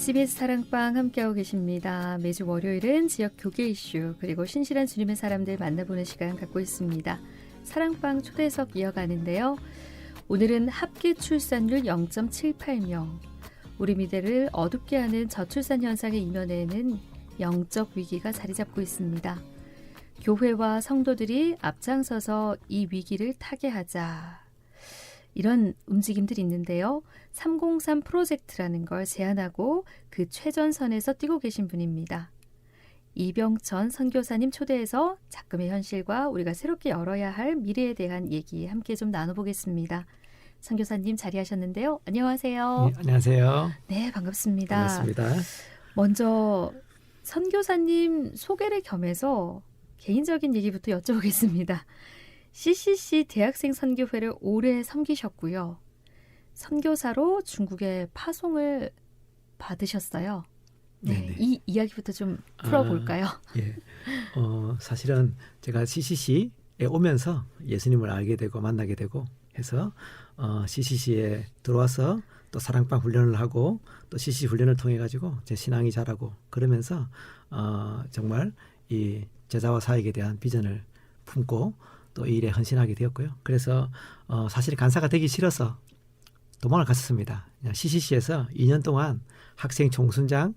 SBS 사랑방 함께하고 계십니다. 매주 월요일은 지역 교계 이슈 그리고 신실한 주님의 사람들 만나보는 시간 갖고 있습니다. 사랑방 초대석 이어가는데요. 오늘은 합계 출산율 0.78명. 우리 미래를 어둡게 하는 저출산 현상의 이면에는 영적 위기가 자리 잡고 있습니다. 교회와 성도들이 앞장서서 이 위기를 타개하자. 이런 움직임들이 있는데요. 303 프로젝트라는 걸 제안하고 그 최전선에서 뛰고 계신 분입니다. 이병천 선교사님 초대해서 작금의 현실과 우리가 새롭게 열어야 할 미래에 대한 얘기 함께 좀 나눠보겠습니다. 선교사님 자리하셨는데요. 안녕하세요. 네, 안녕하세요. 네, 반갑습니다. 반갑습니다. 먼저 선교사님 소개를 겸해서 개인적인 얘기부터 여쭤보겠습니다. CCC 대학생 선교회를 오래 섬기셨고요. 선교사로 중국에 파송을 받으셨어요. 네, 이 이야기부터 좀 풀어볼까요? 예. 사실은 제가 CCC에 오면서 예수님을 알게 되고 만나게 되고 해서 CCC에 들어와서 또 사랑방 훈련을 하고 또 CCC 훈련을 통해 가지고 제 신앙이 자라고 그러면서 정말 이 제자와 사역에 대한 비전을 품고 또 이 일에 헌신하게 되었고요. 그래서 사실 간사가 되기 싫어서 도망을 갔었습니다. CCC에서 2년 동안 학생 총순장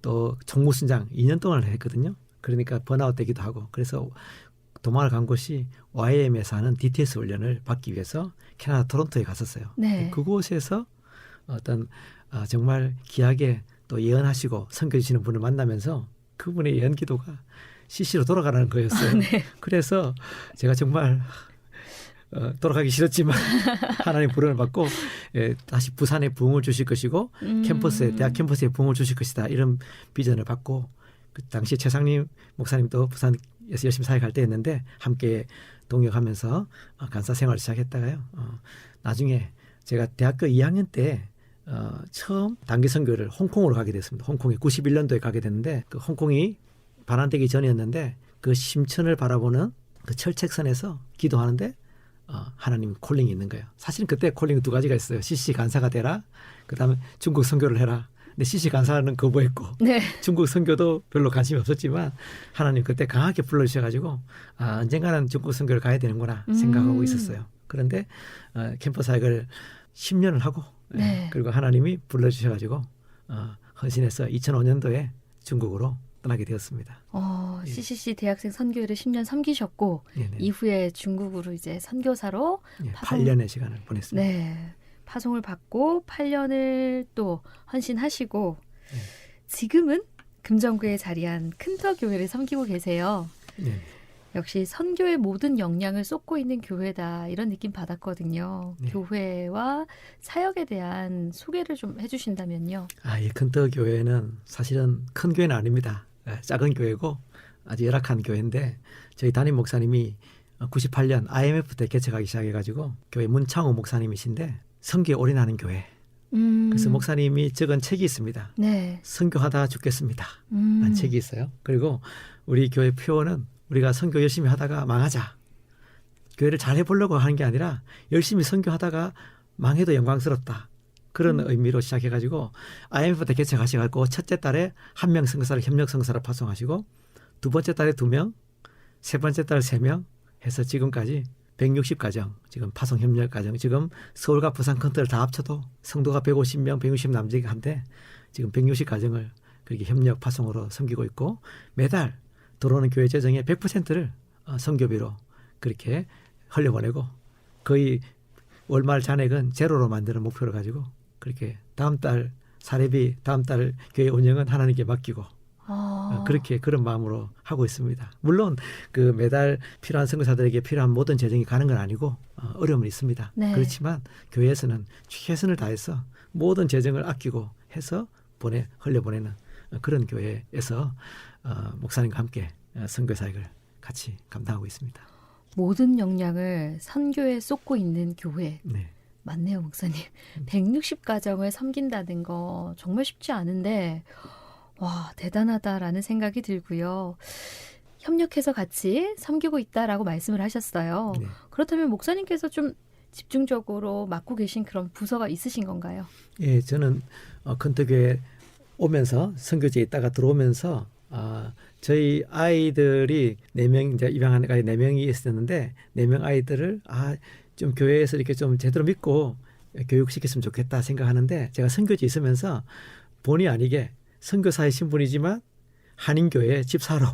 또 총무순장 2년 동안 했거든요. 그러니까 번아웃 되기도 하고 그래서 도망을 간 곳이 YM에서 하는 DTS 훈련을 받기 위해서 캐나다 토론토에 갔었어요. 네. 그곳에서 어떤 정말 귀하게 또 예언하시고 섬겨주시는 분을 만나면서 그분의 예언 기도가 CC로 돌아가라는 거였어요. 네. 그래서 제가 정말 돌아가기 싫었지만 하나님 부름을 받고 다시 부산에 부흥을 주실 것이고 대학 캠퍼스에 부흥을 주실 것이다. 이런 비전을 받고 그 당시 최상림 목사님도 부산에서 열심히 사역할 때였는데 함께 동역하면서 간사 생활을 시작했다가요. 나중에 제가 대학교 2학년 때 처음 단기 선교를 홍콩으로 가게 됐습니다. 홍콩에 91년도에 가게 됐는데 그 홍콩이 반환되기 전이었는데 그 심천을 바라보는 그 철책선에서 기도하는데 하나님 콜링이 있는 거예요. 사실은 그때 콜링이 두 가지가 있어요. CC 간사가 되라. 그다음에 중국 선교를 해라. 근데 CC 간사는 거부했고 네. 중국 선교도 별로 관심이 없었지만 하나님 그때 강하게 불러주셔가지고 언젠가는 중국 선교를 가야 되는구나 생각하고 있었어요. 그런데 캠퍼스 사역을 10년을 하고 네. 그리고 하나님이 불러주셔가지고 헌신해서 2005년도에 중국으로 떠나게 되었습니다. CCC 대학생 선교회를 10년 섬기셨고 네네. 이후에 중국으로 이제 선교사로 8년의 시간을 보냈습니다. 네, 파송을 받고 8년을 또 헌신하시고 네. 지금은 금정구에 자리한 큰터 교회를 섬기고 계세요. 네. 역시 선교의 모든 역량을 쏟고 있는 교회다 이런 느낌 받았거든요. 네. 교회와 사역에 대한 소개를 좀 해주신다면요. 이 큰터 교회는 사실은 큰 교회는 아닙니다. 작은 교회고 아주 열악한 교회인데 저희 담임 목사님이 98년 IMF 때 개척하기 시작해가지고 교회 문창호 목사님이신데 선교에 올인하는 교회. 그래서 목사님이 적은 책이 있습니다. 네. 선교하다 죽겠습니다. 라는 책이 있어요. 그리고 우리 교회 표어는 우리가 선교 열심히 하다가 망하자. 교회를 잘 해보려고 하는 게 아니라 열심히 선교하다가 망해도 영광스럽다. 그런 의미로 시작해가지고 IMF 때 개척하셔가지고 첫째 달에 1명 선교사를 협력 선교사를 파송하시고 두 번째 달에 2명, 세 번째 달에 3명 해서 지금까지 160가정 지금 파송 협력 가정 지금 서울과 부산 컨트를 다 합쳐도 성도가 150명, 160 남짓 한데 지금 160가정을 그렇게 협력 파송으로 섬기고 있고 매달 들어오는 교회 재정의 100%를 선교비로 그렇게 흘려보내고 거의 월말 잔액은 제로로 만드는 목표를 가지고 그렇게 다음 달 사례비 다음 달 교회 운영은 하나님께 맡기고 그렇게 그런 마음으로 하고 있습니다. 물론 그 매달 필요한 선교사들에게 필요한 모든 재정이 가는 건 아니고 어려움은 있습니다. 네. 그렇지만 교회에서는 최선을 다해서 모든 재정을 아끼고 해서 흘려보내는 그런 교회에서 목사님과 함께 선교 사역을 같이 감당하고 있습니다. 모든 역량을 선교에 쏟고 있는 교회. 네. 맞네요, 목사님. 160가정을 섬긴다는 거 정말 쉽지 않은데 와, 대단하다라는 생각이 들고요. 협력해서 같이 섬기고 있다라고 말씀을 하셨어요. 네. 그렇다면 목사님께서 좀 집중적으로 맡고 계신 그런 부서가 있으신 건가요? 예, 저는 큰터교회 오면서 선교지에 있다가 들어오면서 저희 아이들이 4명 이제 입양한 아이 4명이 있었는데 4명 아이들을 좀 교회에서 이렇게 좀 제대로 믿고 교육시켰으면 좋겠다 생각하는데 제가 선교지에 있으면서 본의 아니게 선교사의 신분이지만 한인교회 집사로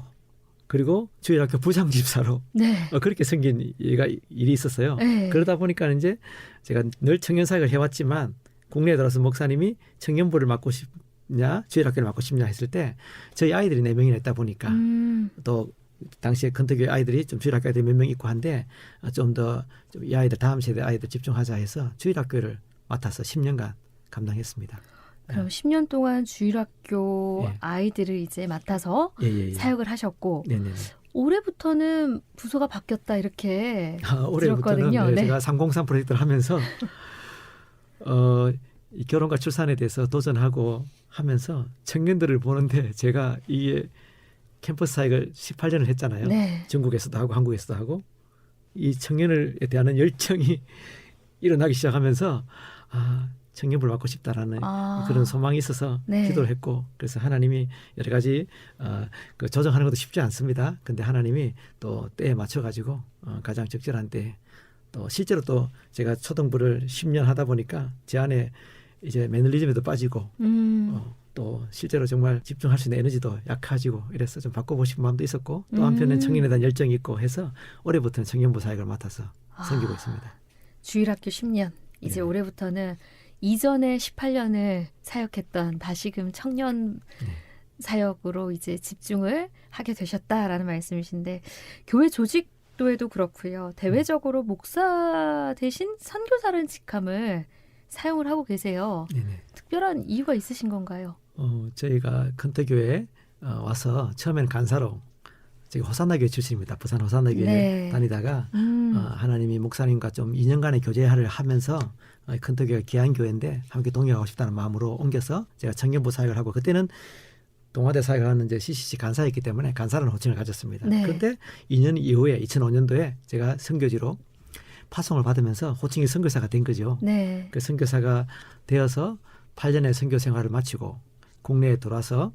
그리고 주일학교 부장 집사로 네. 그렇게 생긴 일이 있었어요. 네. 그러다 보니까 이제 제가 늘 청년 사역을 해왔지만 국내에 들어서 목사님이 청년부를 맡고 싶냐 주일학교를 맡고 싶냐 했을 때 저희 아이들이 4명이나 있다 보니까 또 당시에 컨터교회 아이들이 좀 주일학교 아이들이 몇 명 있고 한데 좀 더 이 아이들 다음 세대 아이들 집중하자 해서 주일학교를 맡아서 10년간 감당했습니다. 그럼 10년 동안 주일학교 예. 아이들을 이제 맡아서 예. 사역을 하셨고 네네. 올해부터는 부서가 바뀌었다 이렇게 올해부터는 들었거든요. 네. 제가 303 프로젝트를 하면서 이 결혼과 출산에 대해서 도전하고 하면서 청년들을 보는데 제가 이게 캠퍼스 사역을 18년을 했잖아요. 네. 중국에서도 하고 한국에서도 하고 이 청년에 대한 열정이 일어나기 시작하면서 청년부를 맡고 싶다라는 그런 소망이 있어서 네. 기도를 했고 그래서 하나님이 여러 가지 그 조정하는 것도 쉽지 않습니다. 근데 하나님이 또 때에 맞춰가지고 가장 적절한 때 또 실제로 또 제가 초등부를 10년 하다 보니까 제 안에 이제 매너리즘에도 빠지고 또 실제로 정말 집중할 수 있는 에너지도 약해지고 이래서 좀 바꿔보고 싶은 마음도 있었고 또 한편은 청년에 대한 열정이 있고 해서 올해부터는 청년부 사역을 맡아서 섬기고 있습니다. 주일학교 10년 이제 네. 올해부터는 이전에 18년을 사역했던 다시금 청년 사역으로 이제 집중을 하게 되셨다라는 말씀이신데 교회 조직도에도 그렇고요. 대외적으로 목사 대신 선교사라는 직함을 사용을 하고 계세요. 네네. 특별한 이유가 있으신 건가요? 저희가 컨터교회에 와서 처음에는 간사로 제가 호산나교회 출신입니다. 부산 호산나교회 네. 다니다가 하나님이 목사님과 좀 2년간의 교제를 하면서 컨터교회가 귀한 교회인데 함께 동역하고 싶다는 마음으로 옮겨서 제가 청년부 사역을 하고 그때는 동아대 사역을 하는 이제 CCC 간사였기 때문에 간사라는 호칭을 가졌습니다. 네. 그런데 2년 이후에 2005년도에 제가 선교지로 파송을 받으면서 호칭이 선교사가 된 거죠. 네. 그 선교사가 되어서 8년의 선교 생활을 마치고 국내에 돌아서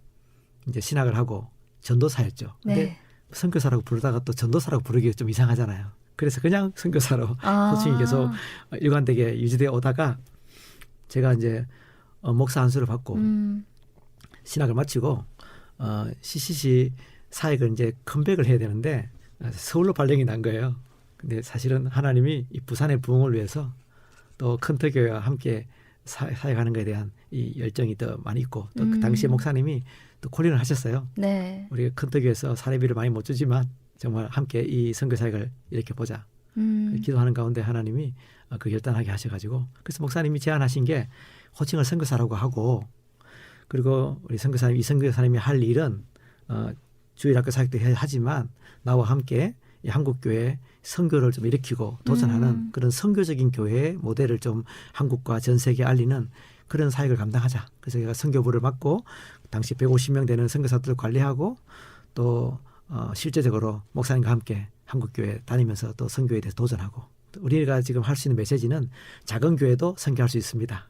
이제 신학을 하고 전도사였죠. 근데 네. 선교사라고 부르다가 또 전도사라고 부르기가 좀 이상하잖아요. 그래서 그냥 선교사로 호칭이 계속 일관되게 유지되어 오다가 제가 이제 목사 안수를 받고 신학을 마치고 CCC 사역을 이제 컴백을 해야 되는데 서울로 발령이 난 거예요. 근데 사실은 하나님이 이 부산의 부흥을 위해서 또 컨터교회와 함께 사역하는 것에 대한 이 열정이 더 많이 있고 또 그 당시에 목사님이 또 콜린을 하셨어요. 네. 우리가 컨터교회에서 사례비를 많이 못 주지만 정말 함께 이 선교 사역을 이렇게 보자. 기도하는 가운데 하나님이 그 결단하게 하셔가지고 그래서 목사님이 제안하신 게 호칭을 선교사라고 하고 그리고 우리 선교사님 이 선교사님이 할 일은 주일학교 사역도 하지만 나와 함께 이 한국교회 선교를 좀 일으키고 도전하는 그런 선교적인 교회의 모델을 좀 한국과 전 세계에 알리는 그런 사역을 감당하자. 그래서 제가 선교부를 맡고 당시 150명 되는 선교사들을 관리하고 또 실제적으로 목사님과 함께 한국교회 다니면서 또 선교에 대해서 도전하고 우리가 지금 할 수 있는 메시지는 작은 교회도 선교할 수 있습니다.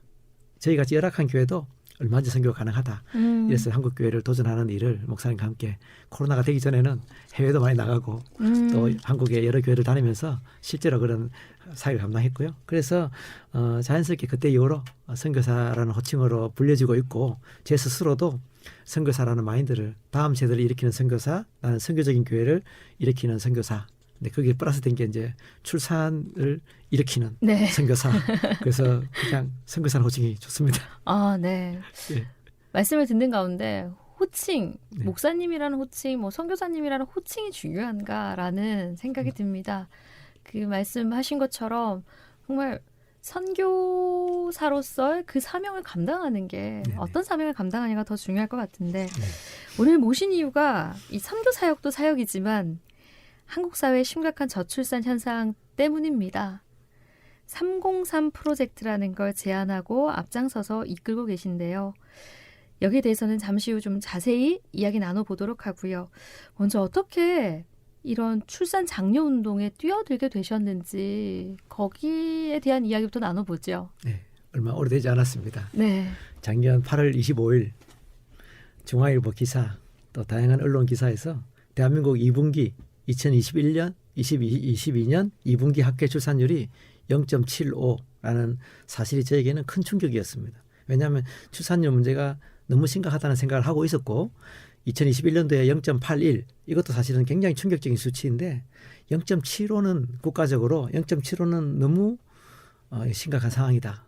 저희 같이 열악한 교회도 얼마든지 선교가 가능하다. 그래서 한국교회를 도전하는 일을 목사님과 함께 코로나가 되기 전에는 해외도 많이 나가고 또 한국의 여러 교회를 다니면서 실제로 그런 사역을 감당했고요. 그래서 자연스럽게 그때 이후로 선교사라는 호칭으로 불려지고 있고 제 스스로도 선교사라는 마인드를 다음 세대를 일으키는 선교사, 나는 선교적인 교회를 일으키는 선교사. 근데 거기에 플러스 된 게 이제 출산을 일으키는 네. 선교사. 그래서 그냥 선교사는 호칭이 좋습니다. 네. 예. 말씀을 듣는 가운데 호칭, 네. 목사님이라는 호칭, 뭐 선교사님이라는 호칭이 중요한가라는 생각이 듭니다. 그 말씀하신 것처럼 정말 선교사로서 그 사명을 감당하는 게 네네. 어떤 사명을 감당하냐가 더 중요할 것 같은데 네. 오늘 모신 이유가 이 선교 사역도 사역이지만 한국 사회의 심각한 저출산 현상 때문입니다. 303 프로젝트라는 걸 제안하고 앞장서서 이끌고 계신데요. 여기에 대해서는 잠시 후 좀 자세히 이야기 나눠보도록 하고요. 먼저 어떻게 이런 출산 장려 운동에 뛰어들게 되셨는지 거기에 대한 이야기부터 나눠보죠. 네. 얼마 오래되지 않았습니다. 네. 작년 8월 25일 중앙일보 기사 또 다양한 언론 기사에서 대한민국 2분기 2021년 22년 2분기 합계 출산율이 0.75라는 사실이 저에게는 큰 충격이었습니다. 왜냐하면 출산율 문제가 너무 심각하다는 생각을 하고 있었고 2021년도에 0.81 이것도 사실은 굉장히 충격적인 수치인데 0.75는 국가적으로 0.75는 너무 심각한 상황이다.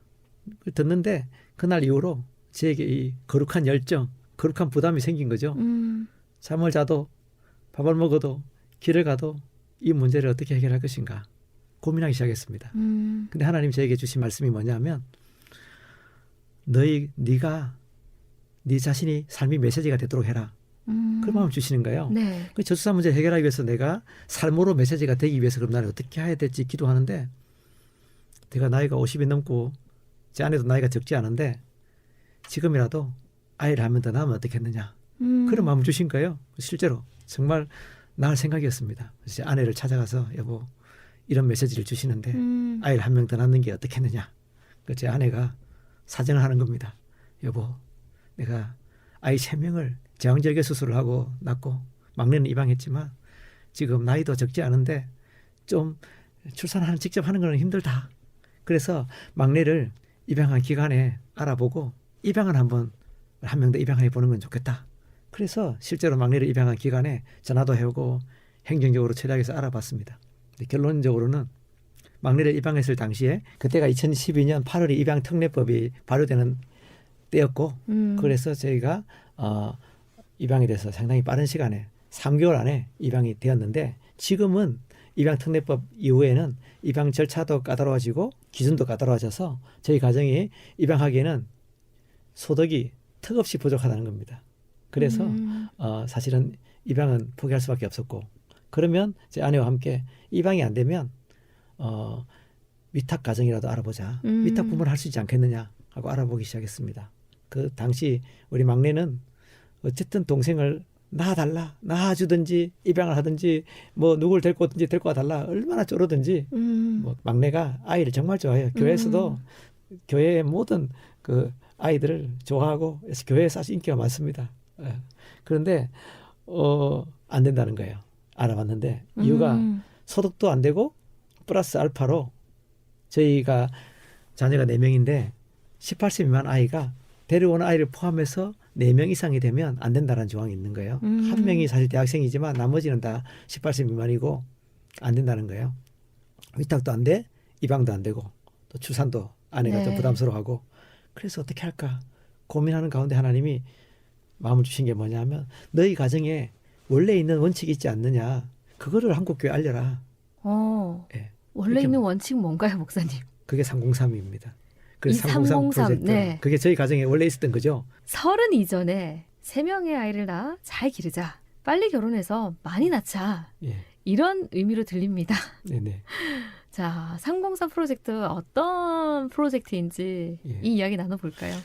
듣는데 그날 이후로 저에게 이 거룩한 열정, 거룩한 부담이 생긴 거죠. 잠을 자도 밥을 먹어도 길을 가도 이 문제를 어떻게 해결할 것인가 고민하기 시작했습니다. 근데 하나님 저에게 주신 말씀이 뭐냐면 네가 네 자신이 삶의 메시지가 되도록 해라. 그런 마음을 주시는 거예요. 네. 그 저출산 문제 해결하기 위해서 내가 삶으로 메시지가 되기 위해서 그럼 나는 어떻게 해야 될지 기도하는데 내가 나이가 50이 넘고 제 아내도 나이가 적지 않은데 지금이라도 아이를 한 명 더 낳으면 어떻겠느냐. 그런 마음을 주신 거예요. 실제로 정말 낳을 생각이었습니다. 그래서 제 아내를 찾아가서 여보 이런 메시지를 주시는데 아이를 한 명 더 낳는 게 어떻겠느냐. 제 아내가 사정을 하는 겁니다. 여보 내가 아이 3명을 제왕절개 수술을 하고 낳고 막내는 입양했지만 지금 나이도 적지 않은데 좀 출산하는 직접 하는 건 힘들다. 그래서 막내를 입양한 기간에 알아보고 입양을 한번 한 명 더 입양해 보는 건 좋겠다. 그래서 실제로 막내를 입양한 기간에 전화도 해오고 행정적으로 최대하게서 알아봤습니다. 결론적으로는 막내를 입양했을 당시에 그때가 2012년 8월에 입양특례법이 발효되는 때였고 그래서 저희가 입양이 돼서 상당히 빠른 시간에 3개월 안에 입양이 되었는데 지금은 입양특례법 이후에는 입양 절차도 까다로워지고 기준도 까다로워져서 저희 가정이 입양하기에는 소득이 턱없이 부족하다는 겁니다. 그래서 사실은 입양은 포기할 수밖에 없었고 그러면 제 아내와 함께 입양이 안 되면 위탁 가정이라도 알아보자. 위탁 부모를 할 수 있지 않겠느냐 하고 알아보기 시작했습니다. 그 당시 우리 막내는 어쨌든 동생을 낳아주든지 입양을 하든지 뭐 누굴 데리고 오든지 데리고 와달라 얼마나 쪼르든지 뭐 막내가 아이를 정말 좋아해요. 교회에서도 교회의 모든 그 아이들을 좋아하고 그래서 교회에서 아주 인기가 많습니다. 그런데 안 된다는 거예요. 알아봤는데 이유가 소득도 안 되고 플러스 알파로 저희가 자녀가 4명인데 18세 미만 아이가 데려온 아이를 포함해서 4명 이상이 되면 안 된다는 조항이 있는 거예요. 한 명이 사실 대학생이지만 나머지는 다 18세 미만이고 안 된다는 거예요. 위탁도 안 돼, 입양도 안 되고 또 출산도 아내가 네. 좀 부담스러워하고 그래서 어떻게 할까 고민하는 가운데 하나님이 마음을 주신 게 뭐냐면 너희 가정에 원래 있는 원칙이 있지 않느냐 그거를 한국교회 알려라. 네. 원래 있는 원칙 뭔가요, 목사님? 그게 303입니다. 이 303 프로젝트. 네. 그게 저희 가정에 원래 있었던 거죠. 30 이전에 3명의 아이를 낳아 잘 기르자. 빨리 결혼해서 많이 낳자. 예. 이런 의미로 들립니다. 네네. 자, 303 프로젝트 어떤 프로젝트인지 예. 이 이야기 나눠볼까요?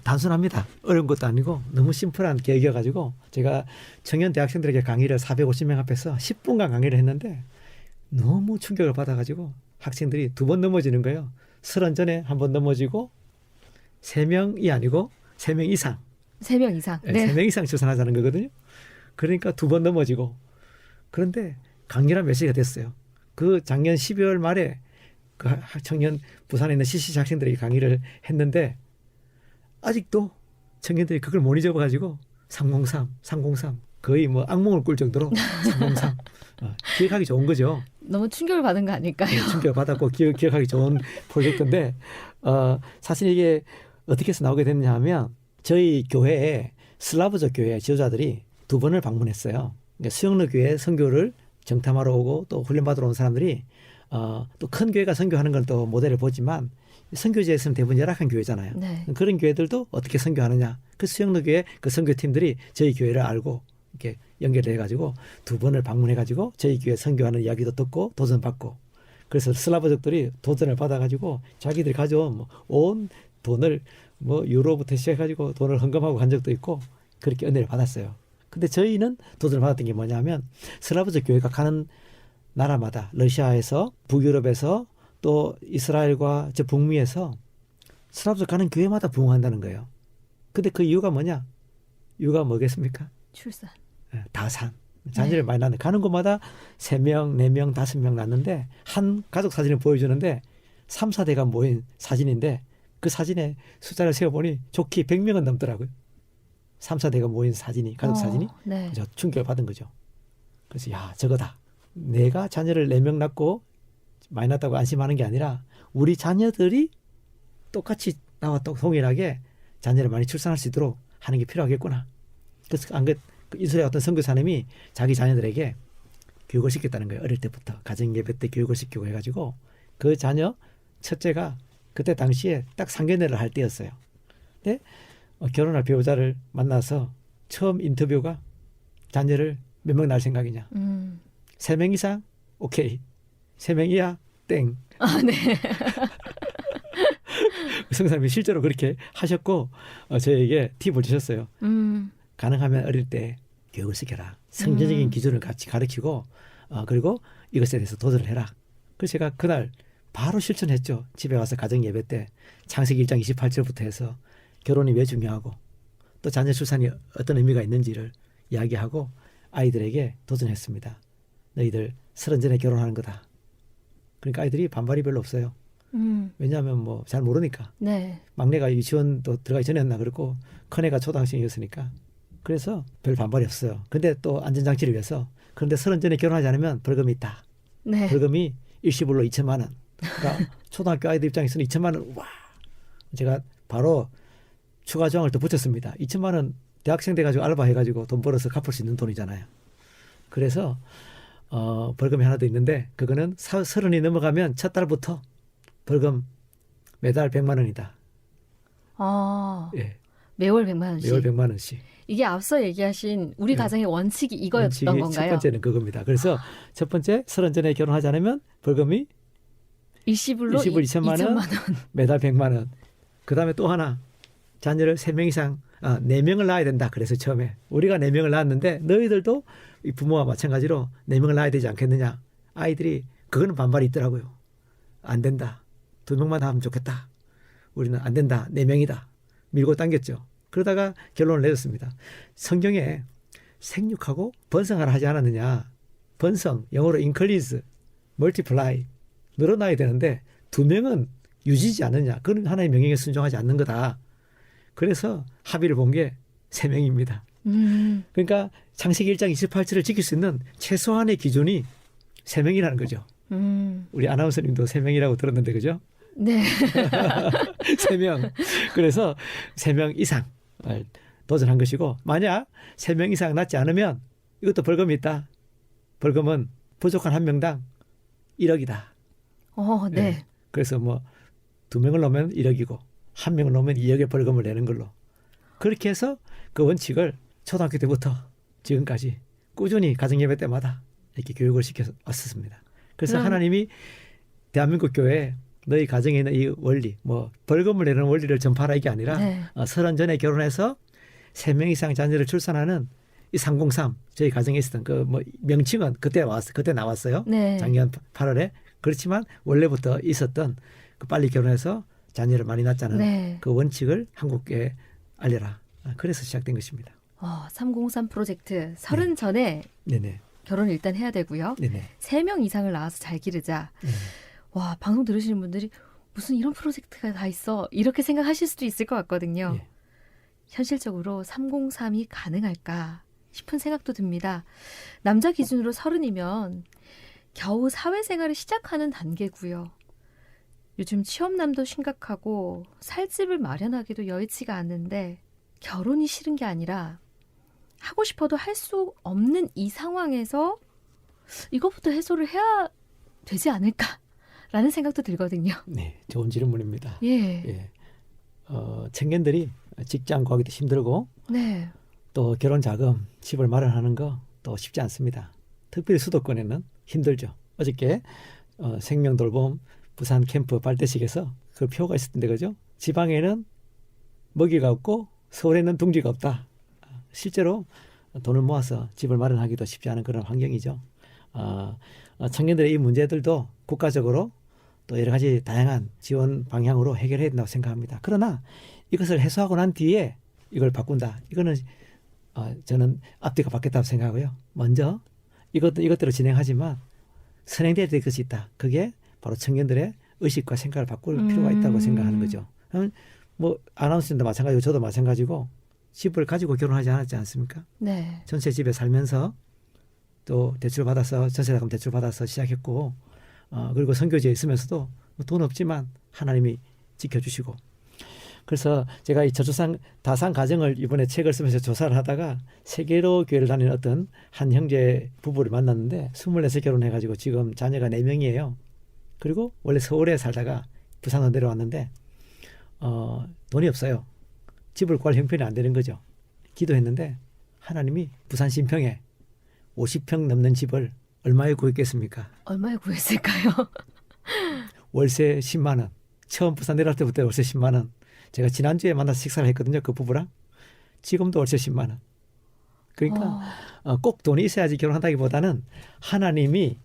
단순합니다. 어려운 것도 아니고 너무 심플한 계획이어가지고 제가 청년 대학생들에게 강의를 450명 앞에서 10분간 강의를 했는데 너무 충격을 받아가지고 학생들이 2번 넘어지는 거예요. 30 전에 한 번 넘어지고 3명이 아니고 3명 이상. 3명 이상. 네. 네. 3명 이상 출산하자는 거거든요. 그러니까 2번 넘어지고 그런데 강렬한 메시지가 됐어요. 그 작년 12월 말에 그 청년 부산에 있는 CCC 학생들에게 강의를 했는데 아직도 청년들이 그걸 못 잊어가지고 303 거의 뭐 악몽을 꿀 정도로 303 기억하기 좋은 거죠. 너무 충격을 받은 거 아닐까요? 충격을 받았고 기억하기 좋은 프로젝트인데 사실 이게 어떻게 해서 나오게 됐냐 하면 저희 교회에 슬라브족 교회 지도자들이 2번을 방문했어요. 그러니까 수영로 교회 선교를 정탐하러 오고 또 훈련받으러 온 사람들이 또 큰 교회가 선교하는 건 또 모델을 보지만 선교지에서는 대부분 열악한 교회잖아요. 네. 그런 교회들도 어떻게 선교하느냐. 그 수영로 교회 그 선교팀들이 저희 교회를 알고 이렇게 연결해가지고 2번을 방문해가지고 저희 교회 선교하는 이야기도 듣고 도전받고 그래서 슬라브족들이 도전을 받아가지고 자기들이 가져온 온 돈을 유로부터 시작해가지고 돈을 헌금하고 간 적도 있고 그렇게 은혜를 받았어요. 근데 저희는 도전을 받았던 게 뭐냐면 슬라브족 교회가 가는 나라마다 러시아에서 북유럽에서 또 이스라엘과 저 북미에서 슬라브족 가는 교회마다 부흥한다는 거예요. 근데 그 이유가 뭐냐? 이유가 뭐겠습니까? 출산. 다 산. 자녀를 많이 낳는. 가는 곳마다 3명, 4명, 5명 낳는데 한 가족 사진을 보여주는데 3, 4대가 모인 사진인데 그 사진에 숫자를 세어보니 좋게 100명은 넘더라고요. 3, 4대가 모인 사진이, 가족 사진이. 네. 그래서 충격을 받은 거죠. 그래서 야, 저거다. 내가 자녀를 4명 낳고 많이 낳았다고 안심하는 게 아니라 우리 자녀들이 똑같이 나와 동일하게 자녀를 많이 출산할 수 있도록 하는 게 필요하겠구나. 그래서 안 이스라엘 어떤 선교사님이 자기 자녀들에게 교육을 시켰다는 거예요. 어릴 때부터 가정예배 때 교육을 시키고 해가지고 그 자녀 첫째가 그때 당시에 딱 상견례를 할 때였어요. 근데 결혼할 배우자를 만나서 처음 인터뷰가 자녀를 몇 명 낳을 생각이냐. 3명 이상? 오케이. 3명 이하? 땡. 아, 네. 성사님이 실제로 그렇게 하셨고 저에게 팁을 주셨어요. 가능하면 어릴 때 교육을 시켜라. 성전적인 기준을 같이 가르치고 그리고 이것에 대해서 도전을 해라. 그래서 제가 그날 바로 실천했죠. 집에 와서 가정 예배 때 창세기 1장 28절부터 해서 결혼이 왜 중요하고 또 자녀 출산이 어떤 의미가 있는지를 이야기하고 아이들에게 도전했습니다. 너희들 30 전에 결혼하는 거다. 그러니까 아이들이 반발이 별로 없어요. 왜냐하면 뭐 잘 모르니까. 네. 막내가 유치원도 들어가기 전이었나 그렇고 큰애가 초등학생이었으니까. 그래서 별 반발이 없어요. 근데 또 안전장치를 위해서 그런데 30 전에 결혼하지 않으면 벌금이 있다. 네. 벌금이 일시불로 2천만 원. 그러니까 초등학교 아이들 입장에서는 2천만 원. 와. 제가 바로 추가 조항을 더 붙였습니다. 2천만 원 대학생 돼가지고 알바해가지고 돈 벌어서 갚을 수 있는 돈이잖아요. 그래서 벌금이 하나 더 있는데 그거는 30이 넘어가면 첫 달부터 벌금 매달 100만 원이다. 아, 예. 매월 100만 원씩. 매월 100만 원씩. 이게 앞서 얘기하신 우리 가정의 원칙이 이거였던 원칙이 건가요? 첫 번째는 그겁니다. 그래서 첫 번째 30 전에 결혼하지 않으면 벌금이 일시불로 2천만 2천만 원, 원. 매달 100만 원. 그다음에 또 하나 자녀를 3명 이상 4명을 낳아야 된다. 그래서 처음에 우리가 4명을 낳았는데 너희들도 이 부모와 마찬가지로 4명을 낳아야 되지 않겠느냐. 아이들이 그거는 반발이 있더라고요. 안 된다. 2명만 하면 좋겠다. 우리는 안 된다. 4명이다. 밀고 당겼죠. 그러다가 결론을 내렸습니다. 성경에 생육하고 번성하라 하지 않았느냐. 번성, 영어로 increase, multiply, 늘어나야 되는데 2명은 유지지 않느냐. 그건 하나의 명령에 순종하지 않는 거다. 그래서 합의를 본 게 3명입니다. 그러니까 창세기 1장 28절을 지킬 수 있는 최소한의 기준이 3명이라는 거죠. 우리 아나운서님도 3명이라고 들었는데 그죠? 네. 3명. 그래서 3명 이상 도전한 것이고 만약 3명 이상 낳지 않으면 이것도 벌금이 있다. 벌금은 부족한 1명당 1억이다. 네. 네. 그래서 뭐 2명을 넣으면 1억이고 1명을 넣으면 2억의 벌금을 내는 걸로. 그렇게 해서 그 원칙을 초등학교 때부터 지금까지 꾸준히 가정예배 때마다 이렇게 교육을 시켜서 왔었습니다. 그래서 하나님이 대한민국 교회에 너희 가정에 있는 이 원리, 뭐 벌금을 내는 원리를 전파하라 이게 아니라 네. 30 전에 결혼해서 3명 이상 자녀를 출산하는 이 303 저희 가정에 있었던 그 뭐 명칭은 그때 나왔어요. 네. 작년 8월에. 그렇지만 원래부터 있었던 그 빨리 결혼해서 자녀를 많이 낳자는 네. 그 원칙을 한국에 알려라. 그래서 시작된 것입니다. 303 프로젝트 30 전에 네네. 결혼을 일단 해야 되고요. 네네. 3명 이상을 낳아서 잘 기르자. 와, 방송 들으시는 분들이 무슨 이런 프로젝트가 다 있어 이렇게 생각하실 수도 있을 것 같거든요. 예. 현실적으로 303이 가능할까 싶은 생각도 듭니다. 남자 기준으로 30이면 겨우 사회생활을 시작하는 단계고요. 요즘 취업난도 심각하고 살 집을 마련하기도 여의치가 않는데 결혼이 싫은 게 아니라 하고 싶어도 할 수 없는 이 상황에서 이것부터 해소를 해야 되지 않을까라는 생각도 들거든요. 네, 좋은 질문입니다. 예. 예. 청년들이 직장 구하기도 힘들고 네. 또 결혼 자금, 집을 마련하는 거 또 쉽지 않습니다. 특별히 수도권에는 힘들죠. 어저께 생명돌봄 부산 캠프 발대식에서 그 표가 있었던데 그죠? 지방에는 먹이가 없고 서울에는 둥지가 없다. 실제로 돈을 모아서 집을 마련하기도 쉽지 않은 그런 환경이죠. 청년들의 이 문제들도 국가적으로 또 여러 가지 다양한 지원 방향으로 해결해야 된다고 생각합니다. 그러나 이것을 해소하고 난 뒤에 이걸 바꾼다. 이거는 저는 앞뒤가 바뀌었다고 생각하고요. 먼저 이것대로 진행하지만 선행돼야 될 것이 있다. 그게 바로 청년들의 의식과 생각을 바꿀 필요가 있다고 생각하는 거죠. 뭐 아나운서님도 마찬가지고 저도 마찬가지고 집을 가지고 결혼하지 않았지 않습니까? 네. 전세 집에 살면서 또 대출 받아서 전세자금 대출 받아서 시작했고 그리고 선교지에 있으면서도 돈 없지만 하나님이 지켜주시고 그래서 제가 이 저출산 다산 가정을 이번에 책을 쓰면서 조사를 하다가 세계로 교회를 다니는 어떤 한 형제 부부를 만났는데 24세 결혼해가지고 지금 자녀가 4명이에요. 그리고 원래 서울에 살다가 부산으로 내려왔는데 돈이 없어요. 집을 구할 형편이 안 되는 거죠. 기도했는데 하나님이 부산 신평에 50평 넘는 집을 얼마에 구했겠습니까? 얼마에 구했을까요? 월세 10만 원. 처음 부산 내려올 때부터 월세 10만 원. 제가 지난주에 만나서 식사를 했거든요. 그 부부랑. 지금도 월세 10만 원. 그러니까 꼭 돈이 있어야지 결혼한다기보다는 하나님이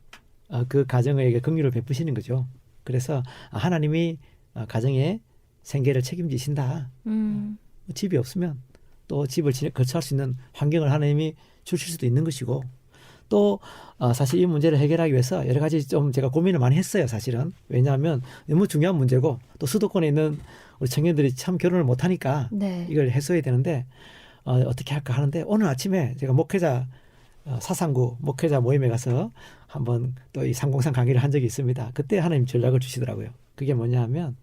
그 가정에게 긍휼을 베푸시는 거죠. 그래서 하나님이 가정의 생계를 책임지신다. 집이 없으면 또 집을 거처할 수 있는 환경을 하나님이 주실 수도 있는 것이고 또 사실 이 문제를 해결하기 위해서 여러 가지 좀 제가 고민을 많이 했어요. 사실은. 왜냐하면 너무 중요한 문제고 또 수도권에 있는 우리 청년들이 참 결혼을 못하니까 네. 이걸 해소해야 되는데 어떻게 할까 하는데 오늘 아침에 제가 목회자 사상구 목회자 모임에 가서 한번 또 이 303 강의를 한 적이 있습니다. 그때 하나님 전략을 주시더라고요. 그게 뭐냐 하면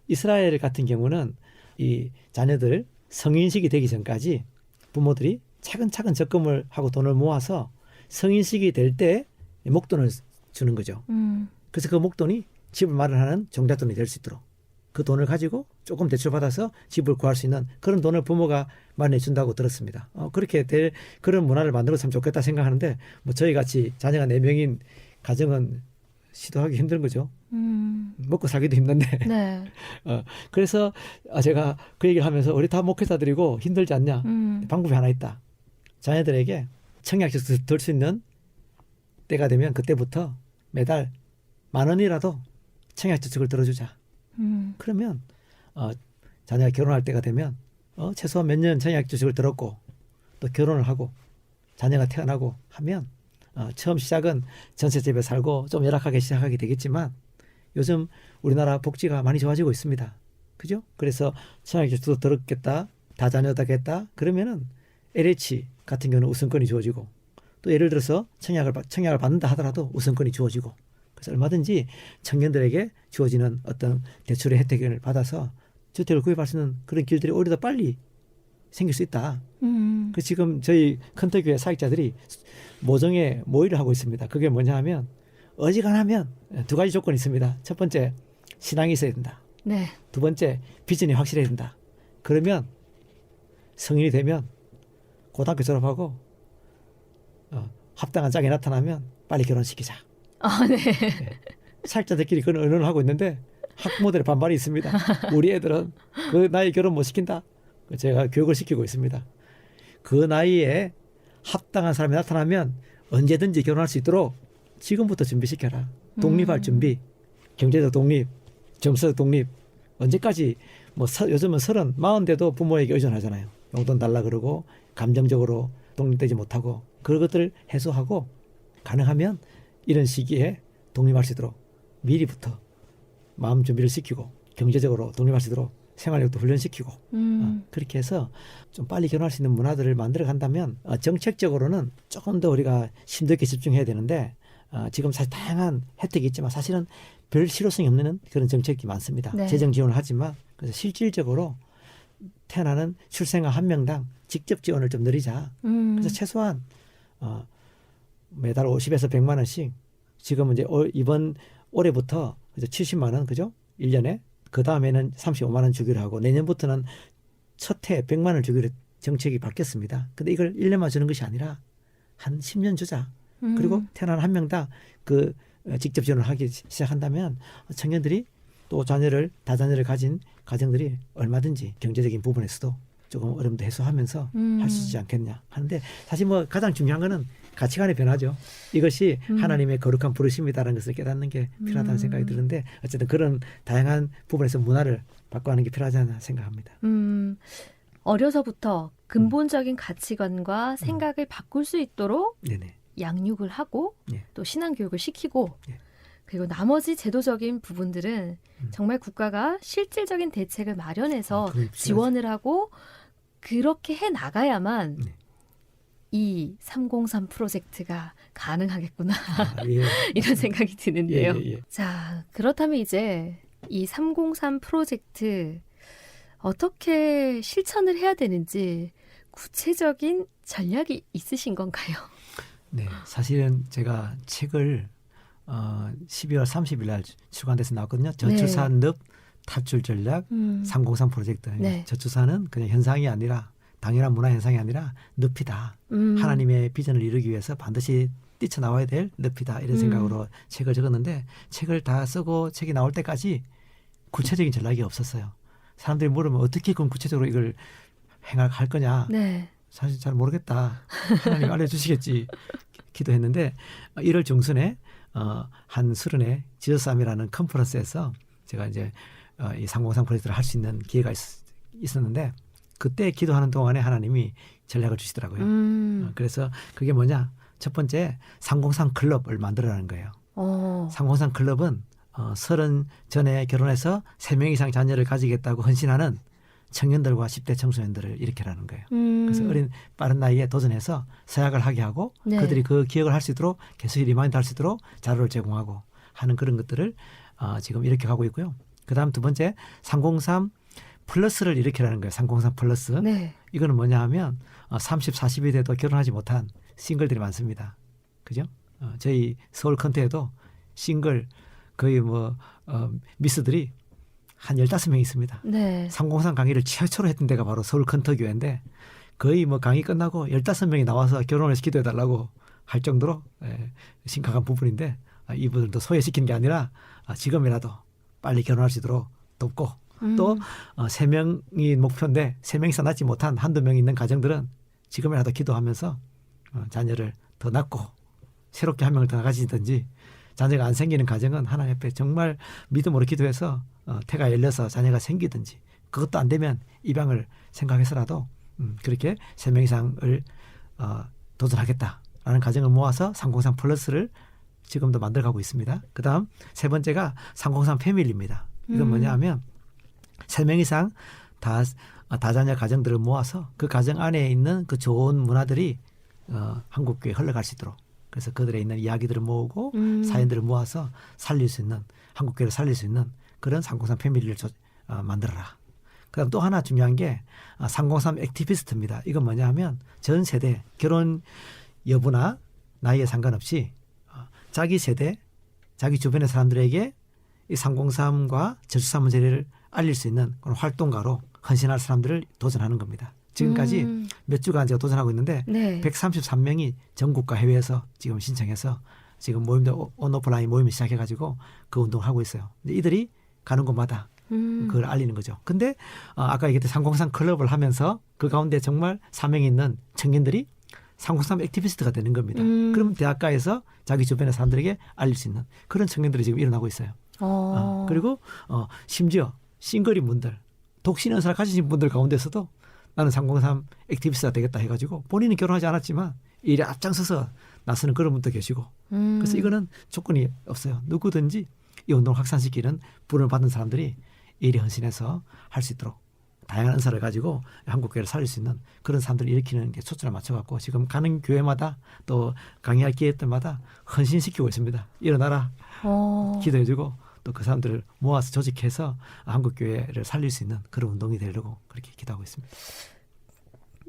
이스라엘 같은 경우는 이 자녀들 성인식이 되기 전까지 부모들이 차근차근 적금을 하고 돈을 모아서 성인식이 될 때 목돈을 주는 거죠. 그래서 그 목돈이 집을 마련하는 종잣돈이 될 수 있도록 그 돈을 가지고 조금 대출받아서 집을 구할 수 있는 그런 돈을 부모가 마련해 준다고 들었습니다. 그렇게 될 그런 문화를 만들어서 참 좋겠다 생각하는데 뭐 저희 같이 자녀가 4명인 가정은 시도하기 힘든 거죠. 먹고 살기도 힘든데. 네. 그래서 제가 그 얘기를 하면서 우리 다 목회자들이고 힘들지 않냐. 방법이 하나 있다. 자녀들에게 청약저축 들 수 있는 때가 되면 그때부터 매달 10,000원이라도 청약저축을 들어주자. 그러면 자녀가 결혼할 때가 되면 최소한 몇 년 청약저축을 들었고 또 결혼을 하고 자녀가 태어나고 하면 처음 시작은 전셋집에 살고 좀 열악하게 시작하게 되겠지만 요즘 우리나라 복지가 많이 좋아지고 있습니다. 그죠? 그래서 청약저축도 들었겠다. 다자녀다겠다. 그러면은 LH 같은 경우는 우선권이 주어지고 또 예를 들어서 청약을 받는다 하더라도 우선권이 주어지고 그래서 얼마든지 청년들에게 주어지는 어떤 대출의 혜택을 받아서 주택을 구입할 수 있는 그런 길들이 오히려 더 빨리 생길 수 있다. 그 지금 저희 큰터교회 사역자들이 모종의 모의를 하고 있습니다. 그게 뭐냐 하면 어지간하면 2가지 조건이 있습니다. 첫 번째 신앙이 있어야 된다. 네. 두 번째 비전이 확실해야 된다. 그러면 성인이 되면 고등학교 졸업하고 합당한 짝이 나타나면 빨리 결혼시키자. 네. 네. 사역자들끼리 그런 의논을 하고 있는데 학부모들의 반발이 있습니다. 우리 애들은 그 나이 결혼 못 시킨다. 제가 교육을 시키고 있습니다. 그 나이에 합당한 사람이 나타나면 언제든지 결혼할 수 있도록 지금부터 준비시켜라. 독립할 준비, 경제적 독립, 정서적 독립. 언제까지 뭐 요즘은 40돼도 부모에게 의존하잖아요. 용돈 달라 그러고 감정적으로 독립되지 못하고 그런 것들을 해소하고 가능하면 이런 시기에 독립할 수 있도록 미리부터 마음 준비를 시키고 경제적으로 독립할 수 있도록 생활력도 훈련시키고 그렇게 해서 좀 빨리 결혼할 수 있는 문화들을 만들어 간다면 정책적으로는 조금 더 우리가 심도 있게 집중해야 되는데 지금 사실 다양한 혜택이 있지만 사실은 별 실효성이 없는 그런 정책이 많습니다. 네. 재정 지원을 하지만 그래서 실질적으로 태어나는 출생아 1명당 직접 지원을 좀 늘리자. 그래서 최소한 매달 50에서 100만 원씩 지금 이제 이번 올해부터 70만 원 그죠? 1년에 그 다음에는 35만 원 주기로 하고 내년부터는 첫 해 100만 원 주기로 정책이 바뀌었습니다. 근데 이걸 1년만 주는 것이 아니라 한 10년 주자. 그리고 태어난 1명당 그 직접 지원을 하기 시작한다면 청년들이 또 다자녀를 가진 가정들이 얼마든지 경제적인 부분에서도 조금 어려움도 해소하면서 할 수 있지 않겠냐 하는데 사실 뭐 가장 중요한 거는 가치관의 변화죠. 이것이 하나님의 거룩한 부르심이다라는 것을 깨닫는 게 필요하다는 생각이 드는데 어쨌든 그런 다양한 부분에서 문화를 바꿔가는 게 필요하지 않나 생각합니다. 어려서부터 근본적인 가치관과 생각을 바꿀 수 있도록 네네. 양육을 하고 예. 또 신앙교육을 시키고 예. 그리고 나머지 제도적인 부분들은 정말 국가가 실질적인 대책을 마련해서 그게 필요하죠. 지원을 하고 그렇게 해 나가야만 네. 이 303 프로젝트가 가능하겠구나 예. 이런 생각이 드는데요. 예, 예, 예. 자, 그렇다면 이제 이 303 프로젝트 어떻게 실천을 해야 되는지 구체적인 전략이 있으신 건가요? 네, 사실은 제가 책을 12월 30일 날 출간돼서 나왔거든요. 저출산 늪 탈출 전략 303 프로젝트. 네. 저출산은 그냥 현상이 아니라 당연한 문화 현상이 아니라 늪이다. 하나님의 비전을 이루기 위해서 반드시 뛰쳐나와야 될 늪이다. 이런 생각으로 책을 적었는데 책을 다 쓰고 책이 나올 때까지 구체적인 전략이 없었어요. 사람들이 물으면 어떻게 그럼 구체적으로 이걸 행할 거냐. 네. 사실 잘 모르겠다. 하나님 알려주시겠지. 기도했는데 1월 중순에 한 수련회 지저스함이라는 컨퍼런스에서 제가 이제 이 303 프로젝트를 할 수 있는 기회가 있었는데 그때 기도하는 동안에 하나님이 전략을 주시더라고요. 그래서 그게 뭐냐? 첫 번째 303 클럽을 만들어라는 거예요. 303 클럽은 30 전에 결혼해서 3명 이상 자녀를 가지겠다고 헌신하는 청년들과 10대 청소년들을 일으키라는 거예요. 그래서 빠른 나이에 도전해서 서약을 하게 하고 네. 그들이 그 기억을 할 수 있도록 계속 리마인드 할 수 있도록 자료를 제공하고 하는 그런 것들을 지금 이렇게 가고 있고요. 그다음 두 번째 303 플러스를 일으키라는 거예요. 303 플러스. 네. 이거는 뭐냐 하면 30, 40이 돼도 결혼하지 못한 싱글들이 많습니다. 그죠? 저희 서울 컨테에도 싱글 거의 미스들이 한 15명 있습니다. 네. 303 강의를 최초로 했던 데가 바로 서울 컨터교회인데 거의 강의 끝나고 15명이 나와서 결혼을 시켜달라고 할 정도로 심각한 부분인데 이분들도 소외시키는 게 아니라 지금이라도 빨리 결혼할 수 있도록 돕고 또 3명이 목표인데 3명 이상 낳지 못한 한두 명 있는 가정들은 지금이라도 기도하면서 자녀를 더 낳고 새롭게 한 명을 더 가지든지 자녀가 안 생기는 가정은 하나님 앞에 정말 믿음으로 기도해서 태가 열려서 자녀가 생기든지 그것도 안 되면 입양을 생각해서라도 그렇게 3명 이상을 도전하겠다라는 가정을 모아서 303 플러스를 지금도 만들어가고 있습니다. 그다음 세 번째가 303 패밀리입니다. 이건 뭐냐 하면 3명 이상 다자녀 가정들을 모아서 그 가정 안에 있는 그 좋은 문화들이 한국교회에 흘러갈 수 있도록 그래서 그들에 있는 이야기들을 모으고 사연들을 모아서 살릴 수 있는 한국교회를 살릴 수 있는 그런 303 패밀리를 만들어라. 그다음 또 하나 중요한 게 303 액티비스트입니다. 이건 뭐냐 하면 전 세대 결혼 여부나 나이에 상관없이 자기 세대 자기 주변의 사람들에게 이 303과 저출산 문제를 알릴 수 있는 그런 활동가로 헌신할 사람들을 도전하는 겁니다. 지금까지 몇 주간 제가 도전하고 있는데 네. 133명이 전국과 해외에서 지금 신청해서 지금 모임도 온오프라인 모임을 시작해가지고 그 운동을 하고 있어요. 근데 이들이 가는 곳마다 그걸 알리는 거죠. 근데 아까 얘기했던 303 클럽을 하면서 그 가운데 정말 사명이 있는 청년들이 303 액티비스트가 되는 겁니다. 그럼 대학가에서 자기 주변의 사람들에게 알릴 수 있는 그런 청년들이 지금 일어나고 있어요. 그리고 심지어 싱글인 분들, 독신 은사를 가지신 분들 가운데서도 나는 303 액티비스트가 되겠다 해가지고 본인은 결혼하지 않았지만 일에 앞장서서 나서는 그런 분도 계시고 그래서 이거는 조건이 없어요. 누구든지 이 운동을 확산시키는 부름을 받은 사람들이 일에 헌신해서 할 수 있도록 다양한 은사를 가지고 한국교회를 살릴 수 있는 그런 사람들을 일으키는 게 초점을 맞춰갖고 지금 가는 교회마다 또 강의할 기회들마다 헌신시키고 있습니다. 일어나라 기도해주고 또 그 사람들을 모아서 조직해서 한국교회를 살릴 수 있는 그런 운동이 되려고 그렇게 기도하고 있습니다.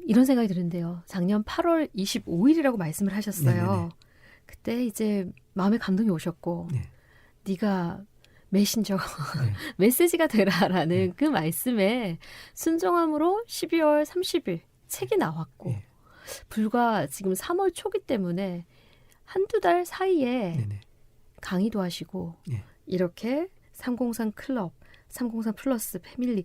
이런 생각이 드는데요. 작년 8월 25일이라고 말씀을 하셨어요. 네네네. 그때 이제 마음에 감동이 오셨고 네. 네가 메신저 네. 메시지가 되라라는 그 말씀에 순종함으로 12월 30일 책이 나왔고 네. 불과 지금 3월 초기 때문에 한두 달 사이에 네네. 강의도 하시고 네. 이렇게 303 클럽, 303 플러스 패밀리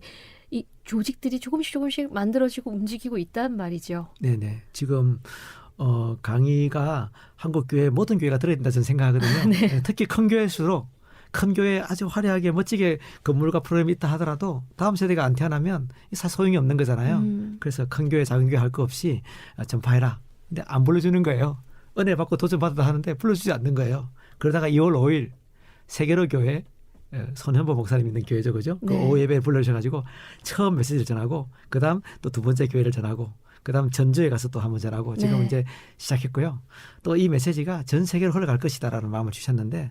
이 조직들이 조금씩 만들어지고 움직이고 있단 말이죠. 네네. 지금 강의가 한국 교회 모든 교회가 들어야 된다 저는 생각하거든요. 네. 특히 큰 교회일수록 큰 교회 아주 화려하게 멋지게 건물과 프로그램이 있다 하더라도 다음 세대가 안 태어나면 소용이 없는 거잖아요. 그래서 큰 교회 작은 교회 할 거 없이 전파해라. 근데 안 불러주는 거예요. 은혜 받고 도전 받았다 하는데 불러주지 않는 거예요. 그러다가 2월 5일 세계로 교회 손현보 목사님 있는 교회죠, 그죠? 그 네. 오후 예배에 불러주셔가지고 처음 메시지를 전하고 그다음 또 두 번째 교회를 전하고 그다음 전주에 가서 또 한 번 전하고 지금 네. 이제 시작했고요. 또 이 메시지가 전 세계로 흘러갈 것이다라는 마음을 주셨는데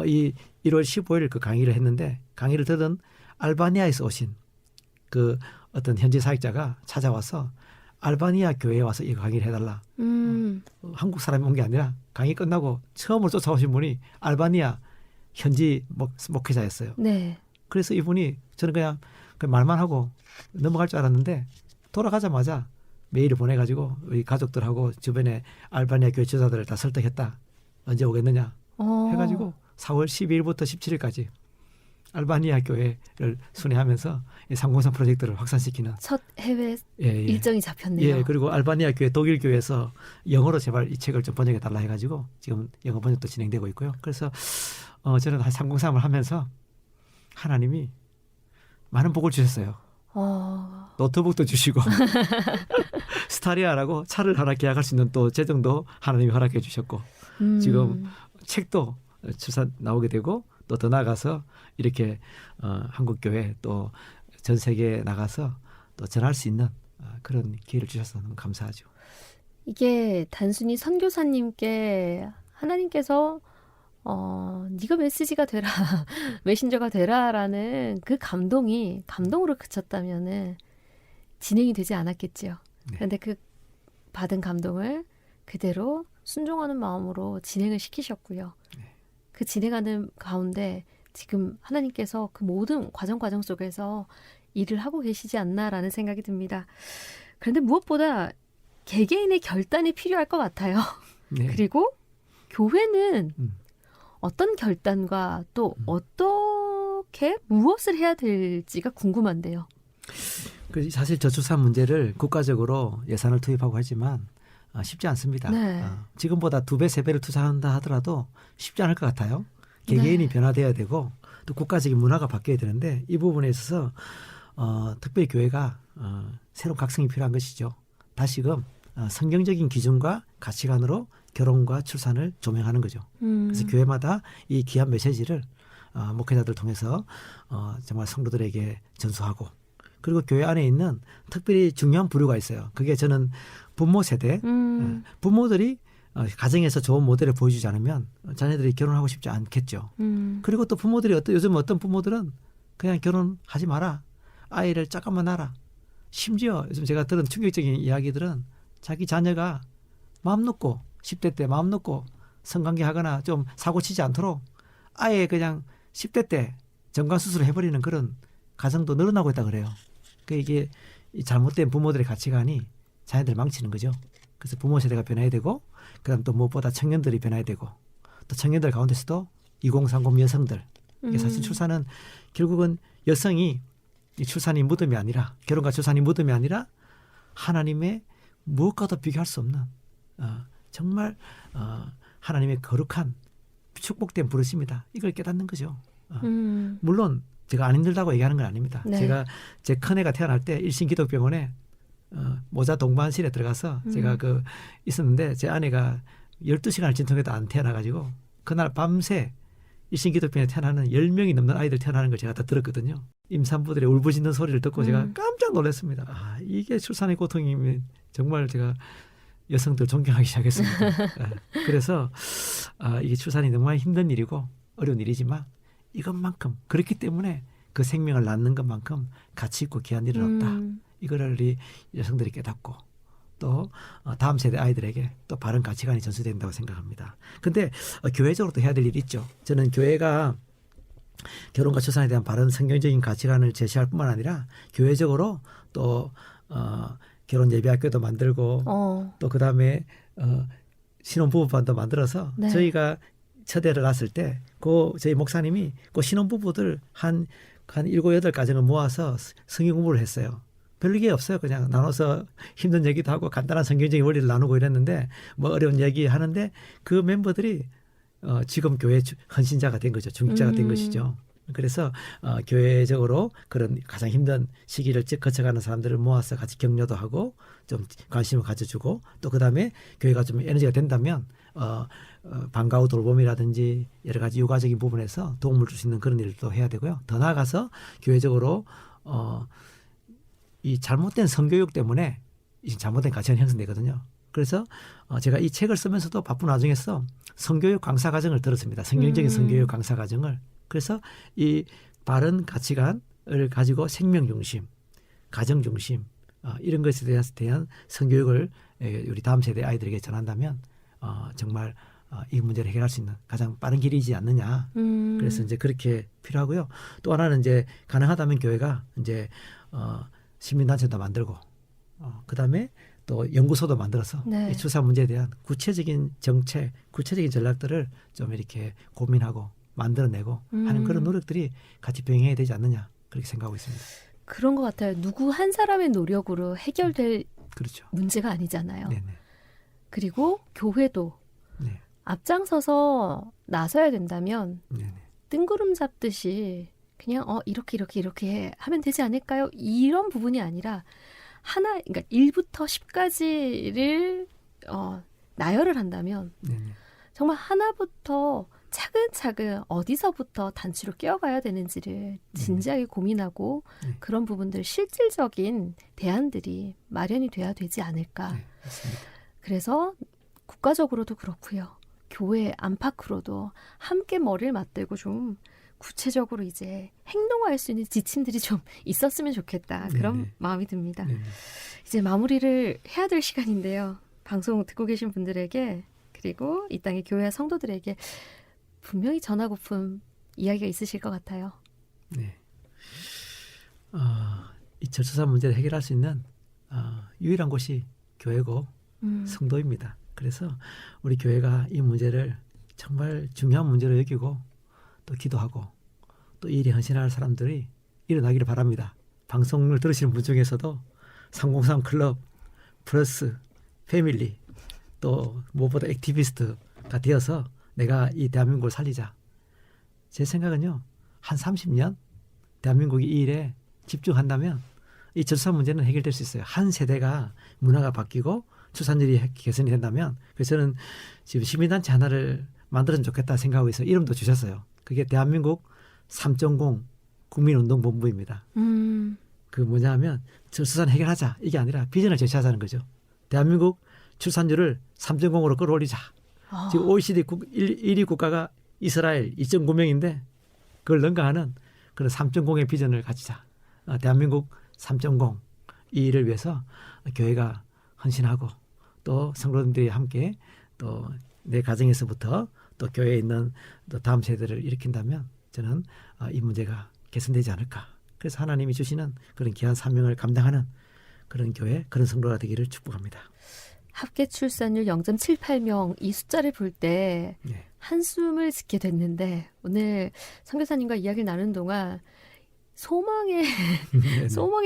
이 1월 15일 그 강의를 했는데 강의를 들은 알바니아에서 오신 그 어떤 현지 사역자가 찾아와서 알바니아 교회에 와서 이 강의를 해달라. 한국 사람이 온 게 아니라 강의 끝나고 처음으로 쫓아오신 분이 알바니아 현지 목회자였어요. 네. 그래서 이분이 저는 그냥 말만 하고 넘어갈 줄 알았는데 돌아가자마자 메일을 보내가지고 우리 가족들하고 주변에 알바니아 교회 지도자들을 다 설득했다. 언제 오겠느냐 해가지고 4월 12일부터 17일까지 알바니아 교회를 순회하면서 이 303 프로젝트를 확산시키는 첫 해외 예, 예. 일정이 잡혔네요. 예, 그리고 알바니아 교회, 독일 교회에서 영어로 제발 이 책을 좀 번역해 달라 해가지고 지금 영어 번역도 진행되고 있고요. 그래서 저는 한 303을 하면서 하나님이 많은 복을 주셨어요. 노트북도 주시고 스타리아라고 차를 하나 계약할 수 있는 또 재정도 하나님이 허락해 주셨고 지금 책도 출사 나오게 되고 또 더 나아가서 이렇게 한국 교회 또 전 세계에 나가서 또 전할 수 있는 그런 기회를 주셔서 너무 감사하죠. 이게 단순히 선교사님께 하나님께서 네가 메시지가 되라, 메신저가 되라라는 그 감동이 감동으로 그쳤다면은 진행이 되지 않았겠지요. 네. 그런데 그 받은 감동을 그대로 순종하는 마음으로 진행을 시키셨고요. 네. 그 진행하는 가운데 지금 하나님께서 그 모든 과정 속에서 일을 하고 계시지 않나라는 생각이 듭니다. 그런데 무엇보다 개개인의 결단이 필요할 것 같아요. 네. 그리고 교회는 어떤 결단과 또 어떻게 무엇을 해야 될지가 궁금한데요. 사실 저출산 문제를 국가적으로 예산을 투입하고 하지만 쉽지 않습니다. 네. 지금보다 2배, 3배를 투자한다 하더라도 쉽지 않을 것 같아요. 개개인이 네. 변화돼야 되고 또 국가적인 문화가 바뀌어야 되는데 이 부분에 있어서 특별히 교회가 새로운 각성이 필요한 것이죠. 다시금 성경적인 기준과 가치관으로 결혼과 출산을 조명하는 거죠. 그래서 교회마다 이 귀한 메시지를 목회자들 통해서 정말 성도들에게 전수하고 그리고 교회 안에 있는 특별히 중요한 부류가 있어요. 그게 저는 부모 세대, 부모들이 가정에서 좋은 모델을 보여주지 않으면 자녀들이 결혼하고 싶지 않겠죠. 그리고 또 부모들이 요즘 어떤 부모들은 그냥 결혼하지 마라. 아이를 잠깐만 낳아라. 심지어 요즘 제가 들은 충격적인 이야기들은 자기 자녀가 마음 놓고 10대 때 마음 놓고 성관계하거나 좀 사고 치지 않도록 아예 그냥 10대 때 정관 수술을 해버리는 그런 가정도 늘어나고 있다 그래요. 이게 이 잘못된 부모들의 가치관이 자녀들을 망치는 거죠. 그래서 부모 세대가 변해야 되고 그다음 또 무엇보다 청년들이 변해야 되고 또 청년들 가운데서도 2030 여성들 이게 사실 출산은 결국은 여성이 이 출산이 무덤이 아니라 결혼과 출산이 무덤이 아니라 하나님의 무엇과도 비교할 수 없는 정말 하나님의 거룩한 축복된 부르심이다. 이걸 깨닫는 거죠. 물론 제가 안 힘들다고 얘기하는 건 아닙니다. 네. 제가 제 큰애가 태어날 때 일신기독병원에 모자 동반실에 들어가서 제가 있었는데 제 아내가 12시간을 진통해도 안 태어나가지고 그날 밤새 일신기독병원에 태어나는 10명이 넘는 아이들 태어나는 걸 제가 다 들었거든요. 임산부들의 울부짖는 소리를 듣고 제가 깜짝 놀랐습니다. 이게 출산의 고통이면 정말 제가 여성들 존경하기 시작했습니다. 그래서 이게 출산이 정말 힘든 일이고 어려운 일이지만 이것만큼 그렇기 때문에 그 생명을 낳는 것만큼 가치 있고 귀한 일은 없다. 이거를 우리 여성들이 깨닫고 또 다음 세대 아이들에게 또 바른 가치관이 전수된다고 생각합니다. 근데 교회적으로 또 해야 될 일이 있죠. 저는 교회가 결혼과 출산에 대한 바른 성경적인 가치관을 제시할 뿐만 아니라 교회적으로 또 결혼 예비학교도 만들고 또 그다음에 신혼부부반도 만들어서 네. 저희가 첫애를 낳았을 때 저희 목사님이 그 신혼부부들 한 7, 8가정을 모아서 성경 공부를 했어요. 별게 없어요. 그냥 나눠서 힘든 얘기도 하고 간단한 성경적인 원리를 나누고 이랬는데 뭐 어려운 얘기 하는데 그 멤버들이 지금 교회 헌신자가 된 거죠. 중직자가 된 것이죠. 그래서 교회적으로 그런 가장 힘든 시기를 거쳐가는 사람들을 모아서 같이 격려도 하고 좀 관심을 가져주고 또 그다음에 교회가 좀 에너지가 된다면 방과 후 돌봄이라든지 여러 가지 육아적인 부분에서 도움을 줄 수 있는 그런 일도 해야 되고요. 더 나아가서 교회적으로 이 잘못된 성교육 때문에 이 잘못된 가치관이 형성되거든요. 그래서 제가 이 책을 쓰면서도 바쁜 와중에서 성교육 강사 과정을 들었습니다. 성경적인 성교육 강사 과정을. 그래서 이 바른 가치관을 가지고 생명 중심, 가정 중심 이런 것에 대한 성교육을 우리 다음 세대 아이들에게 전한다면 정말 이 문제를 해결할 수 있는 가장 빠른 길이지 않느냐. 그래서 이제 그렇게 필요하고요. 또 하나는 이제 가능하다면 교회가 이제 시민단체도 만들고 그다음에 또 연구소도 만들어서 네. 이 출산 문제에 대한 구체적인 정책, 구체적인 전략들을 좀 이렇게 고민하고 만들어내고 하는 그런 노력들이 같이 병행해야 되지 않느냐 그렇게 생각하고 있습니다. 그런 것 같아요. 누구 한 사람의 노력으로 해결될 그렇죠. 문제가 아니잖아요. 네네. 그리고 교회도 네. 앞장서서 나서야 된다면 네네. 뜬구름 잡듯이 그냥 이렇게 하면 되지 않을까요? 이런 부분이 아니라 그러니까 1부터 10까지를 나열을 한다면 네네. 정말 하나부터 차근차근 어디서부터 단추로 끼워가야 되는지를 진지하게 고민하고 네. 그런 부분들 실질적인 대안들이 마련이 돼야 되지 않을까. 네, 맞습니다. 그래서 국가적으로도 그렇고요. 교회 안팎으로도 함께 머리를 맞대고 좀 구체적으로 이제 행동할 수 있는 지침들이 좀 있었으면 좋겠다. 그런 네네. 마음이 듭니다. 네네. 이제 마무리를 해야 될 시간인데요. 방송 듣고 계신 분들에게 그리고 이 땅의 교회 성도들에게 분명히 전하고픈 이야기가 있으실 것 같아요. 네. 이 저출산 문제를 해결할 수 있는 유일한 곳이 교회고 성도입니다. 그래서 우리 교회가 이 문제를 정말 중요한 문제로 여기고 또 기도하고 또 이 일에 헌신할 사람들이 일어나기를 바랍니다. 방송을 들으시는 분 중에서도 303 클럽 플러스 패밀리 또 무엇보다 액티비스트가 되어서 내가 이 대한민국을 살리자. 제 생각은요. 한 30년 대한민국이 이 일에 집중한다면 이 저출산 문제는 해결될 수 있어요. 한 세대가 문화가 바뀌고 출산율이 개선이 된다면 그래서 저는 지금 시민단체 하나를 만들었으면 좋겠다 생각하고 있어요. 이름도 주셨어요. 그게 대한민국 3.0 국민운동본부입니다. 그 뭐냐 하면 저출산 해결하자 이게 아니라 비전을 제시하자는 거죠. 대한민국 출산율을 3.0으로 끌어올리자. 지금 OECD 1위 국가가 이스라엘 2.9명인데 그걸 능가하는 그런 3.0의 비전을 가지자. 대한민국 3.0 이 일을 위해서 교회가 헌신하고 또 성도들이 함께 또 내 가정에서부터 또 교회에 있는 또 다음 세대를 일으킨다면 저는 이 문제가 개선되지 않을까. 그래서 하나님이 주시는 그런 귀한 사명을 감당하는 그런 교회, 그런 성도가 되기를 축복합니다. 합계 출산율 0.78명 이 숫자를 볼 때 네. 한숨을 짓게 됐는데 오늘 선교사님과 이야기를 나누는 동안 소망의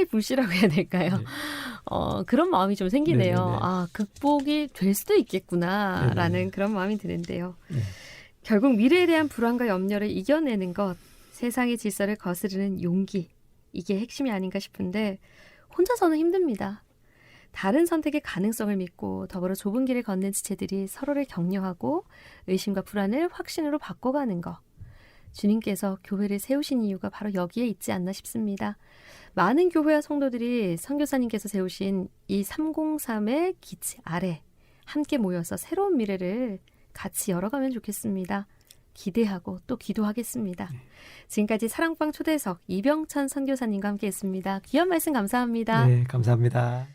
불씨라고 해야 될까요? 네. 그런 마음이 좀 생기네요. 네네네. 극복이 될 수도 있겠구나라는 네네. 그런 마음이 드는데요. 네. 결국 미래에 대한 불안과 염려를 이겨내는 것, 세상의 질서를 거스르는 용기, 이게 핵심이 아닌가 싶은데 혼자서는 힘듭니다. 다른 선택의 가능성을 믿고 더불어 좁은 길을 걷는 지체들이 서로를 격려하고 의심과 불안을 확신으로 바꿔가는 것. 주님께서 교회를 세우신 이유가 바로 여기에 있지 않나 싶습니다. 많은 교회와 성도들이 선교사님께서 세우신 이 303의 기치 아래 함께 모여서 새로운 미래를 같이 열어가면 좋겠습니다. 기대하고 또 기도하겠습니다. 지금까지 사랑방 초대석 이병찬 선교사님과 함께했습니다. 귀한 말씀 감사합니다. 네, 감사합니다.